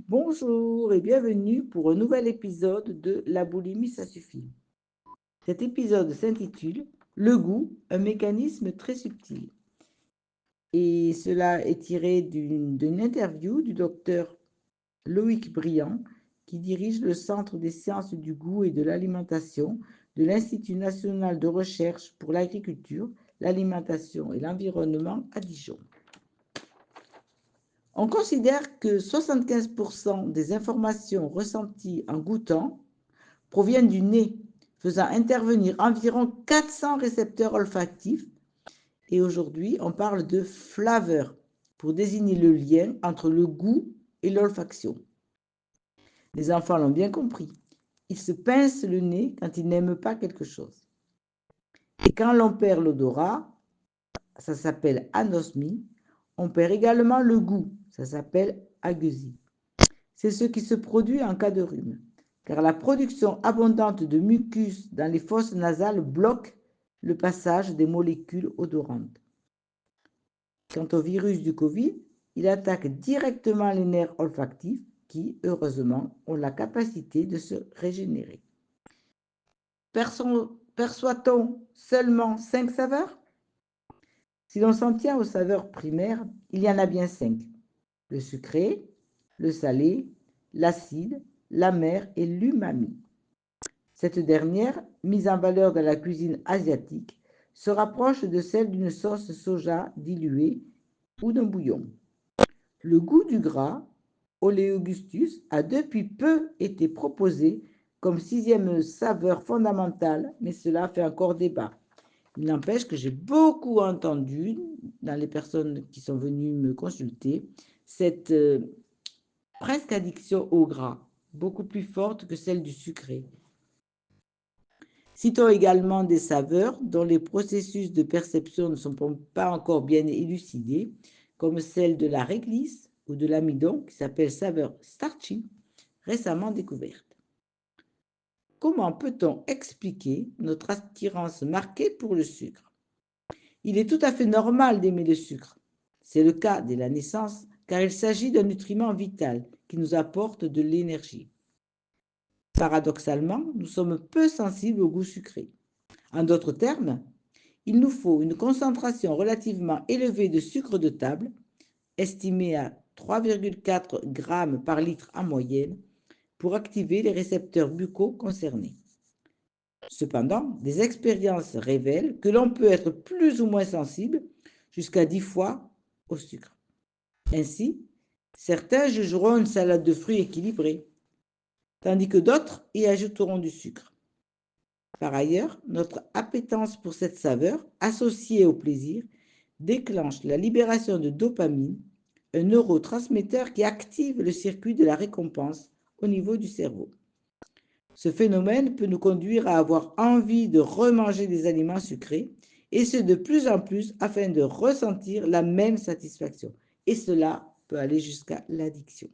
Bonjour et bienvenue pour un nouvel épisode de La boulimie, ça suffit. Cet épisode s'intitule Le goût, un mécanisme très subtil. Et cela est tiré d'une interview du docteur Loïc Briand, qui dirige le Centre des sciences du goût et de l'alimentation de l'Institut national de recherche pour l'agriculture, l'alimentation et l'environnement à Dijon. On considère que 75% des informations ressenties en goûtant proviennent du nez, faisant intervenir environ 400 récepteurs olfactifs. Et aujourd'hui, on parle de flaveur pour désigner le lien entre le goût et l'olfaction. Les enfants l'ont bien compris. Ils se pincent le nez quand ils n'aiment pas quelque chose. Et quand l'on perd l'odorat, ça s'appelle anosmie. On perd également le goût, ça s'appelle agueusie. C'est ce qui se produit en cas de rhume, car la production abondante de mucus dans les fosses nasales bloque le passage des molécules odorantes. Quant au virus du Covid, il attaque directement les nerfs olfactifs qui, heureusement, ont la capacité de se régénérer. Perçoit-on seulement 5 saveurs? Si l'on s'en tient aux saveurs primaires, il y en a bien 5. Le sucré, le salé, l'acide, l'amer et l'umami. Cette dernière, mise en valeur dans la cuisine asiatique, se rapproche de celle d'une sauce soja diluée ou d'un bouillon. Le goût du gras, Oléogustus, a depuis peu été proposé comme 6e saveur fondamentale, mais cela fait encore débat. Il n'empêche que j'ai beaucoup entendu, dans les personnes qui sont venues me consulter, cette presque addiction au gras, beaucoup plus forte que celle du sucré. Citons également des saveurs dont les processus de perception ne sont pas encore bien élucidés, comme celle de la réglisse ou de l'amidon, qui s'appelle saveur starchy, récemment découverte. Comment peut-on expliquer notre attirance marquée pour le sucre? Il est tout à fait normal d'aimer le sucre. C'est le cas dès la naissance, car il s'agit d'un nutriment vital qui nous apporte de l'énergie. Paradoxalement, nous sommes peu sensibles au goût sucré. En d'autres termes, il nous faut une concentration relativement élevée de sucre de table, estimée à 3,4 g par litre en moyenne, pour activer les récepteurs buccaux concernés. Cependant, des expériences révèlent que l'on peut être plus ou moins sensible, jusqu'à 10 fois, au sucre. Ainsi, certains jugeront une salade de fruits équilibrée, tandis que d'autres y ajouteront du sucre. Par ailleurs, notre appétence pour cette saveur, associée au plaisir, déclenche la libération de dopamine, un neurotransmetteur qui active le circuit de la récompense au niveau du cerveau. Ce phénomène peut nous conduire à avoir envie de remanger des aliments sucrés, et ce de plus en plus afin de ressentir la même satisfaction. Et cela peut aller jusqu'à l'addiction.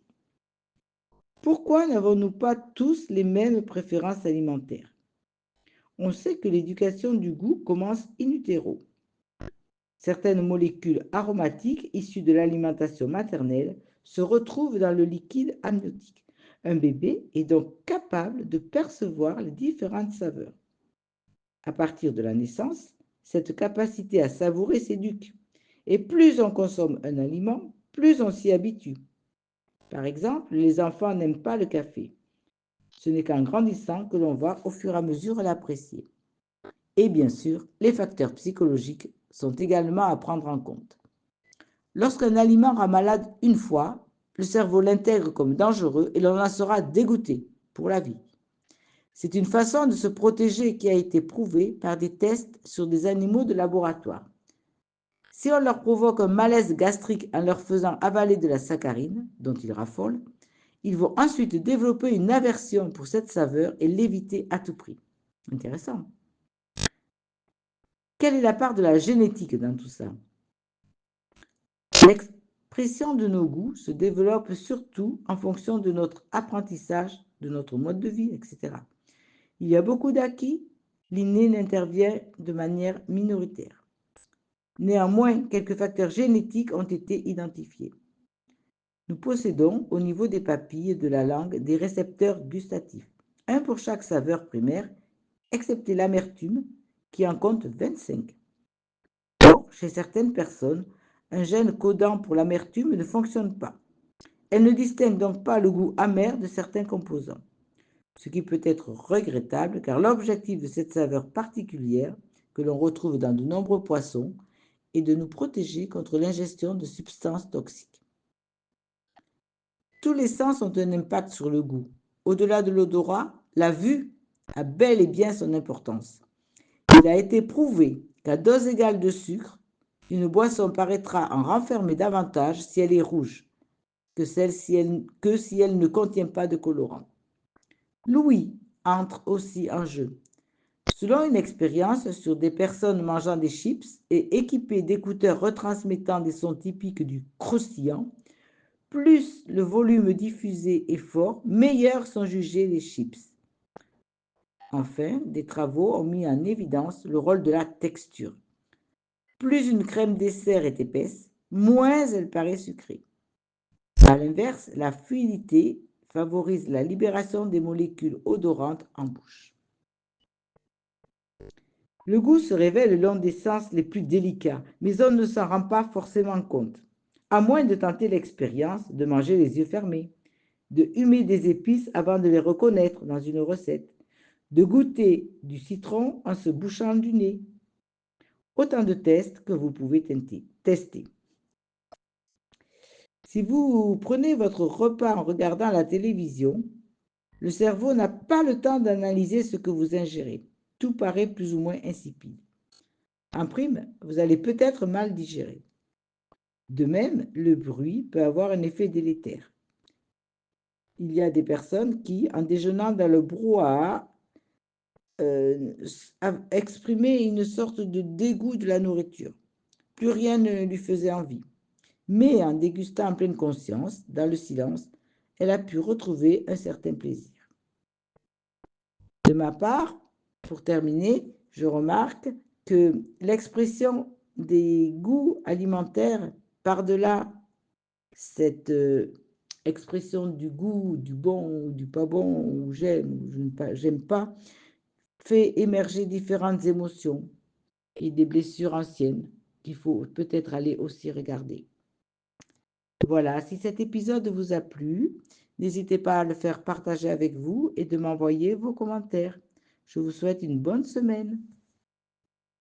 Pourquoi n'avons-nous pas tous les mêmes préférences alimentaires? On sait que l'éducation du goût commence in utero. Certaines molécules aromatiques issues de l'alimentation maternelle se retrouvent dans le liquide amniotique. Un bébé est donc capable de percevoir les différentes saveurs. À partir de la naissance, cette capacité à savourer s'éduque. Et plus on consomme un aliment, plus on s'y habitue. Par exemple, les enfants n'aiment pas le café. Ce n'est qu'en grandissant que l'on va au fur et à mesure l'apprécier. Et bien sûr, les facteurs psychologiques sont également à prendre en compte. Lorsqu'un aliment rend malade une fois, le cerveau l'intègre comme dangereux et l'on en sera dégoûté pour la vie. C'est une façon de se protéger qui a été prouvée par des tests sur des animaux de laboratoire. Si on leur provoque un malaise gastrique en leur faisant avaler de la saccharine, dont ils raffolent, ils vont ensuite développer une aversion pour cette saveur et l'éviter à tout prix. Intéressant. Quelle est la part de la génétique dans tout ça? L'expression de nos goûts se développe surtout en fonction de notre apprentissage, de notre mode de vie, etc. Il y a beaucoup d'acquis, l'inné n'intervient de manière minoritaire. Néanmoins, quelques facteurs génétiques ont été identifiés. Nous possédons au niveau des papilles de la langue des récepteurs gustatifs, un pour chaque saveur primaire, excepté l'amertume qui en compte 25. Or, chez certaines personnes, un gène codant pour l'amertume ne fonctionne pas. Elle ne distingue donc pas le goût amer de certains composants, ce qui peut être regrettable car l'objectif de cette saveur particulière, que l'on retrouve dans de nombreux poissons, est de nous protéger contre l'ingestion de substances toxiques. Tous les sens ont un impact sur le goût. Au-delà de l'odorat, la vue a bel et bien son importance. Il a été prouvé qu'à dose égale de sucre, une boisson paraîtra en renfermer davantage si elle est rouge que si elle ne contient pas de colorant. L'ouïe entre aussi en jeu. Selon une expérience sur des personnes mangeant des chips et équipées d'écouteurs retransmettant des sons typiques du croustillant, plus le volume diffusé est fort, meilleurs sont jugés les chips. Enfin, des travaux ont mis en évidence le rôle de la texture. Plus une crème dessert est épaisse, moins elle paraît sucrée. À l'inverse, la fluidité favorise la libération des molécules odorantes en bouche. Le goût se révèle le long des sens les plus délicats, mais on ne s'en rend pas forcément compte, à moins de tenter l'expérience de manger les yeux fermés, de humer des épices avant de les reconnaître dans une recette, de goûter du citron en se bouchant du nez. Autant de tests que vous pouvez tester. Si vous prenez votre repas en regardant la télévision, le cerveau n'a pas le temps d'analyser ce que vous ingérez. Tout paraît plus ou moins insipide. En prime, vous allez peut-être mal digérer. De même, le bruit peut avoir un effet délétère. Il y a des personnes qui, en déjeunant dans le brouhaha, exprimaient une sorte de dégoût de la nourriture. Plus rien ne lui faisait envie. Mais en dégustant en pleine conscience, dans le silence, elle a pu retrouver un certain plaisir. De ma part, pour terminer, je remarque que l'expression des goûts alimentaires par-delà cette expression du goût, du bon ou du pas bon, ou j'aime ou j'aime pas, fait émerger différentes émotions et des blessures anciennes qu'il faut peut-être aller aussi regarder. Voilà, si cet épisode vous a plu, n'hésitez pas à le faire partager avec vous et de m'envoyer vos commentaires. Je vous souhaite une bonne semaine.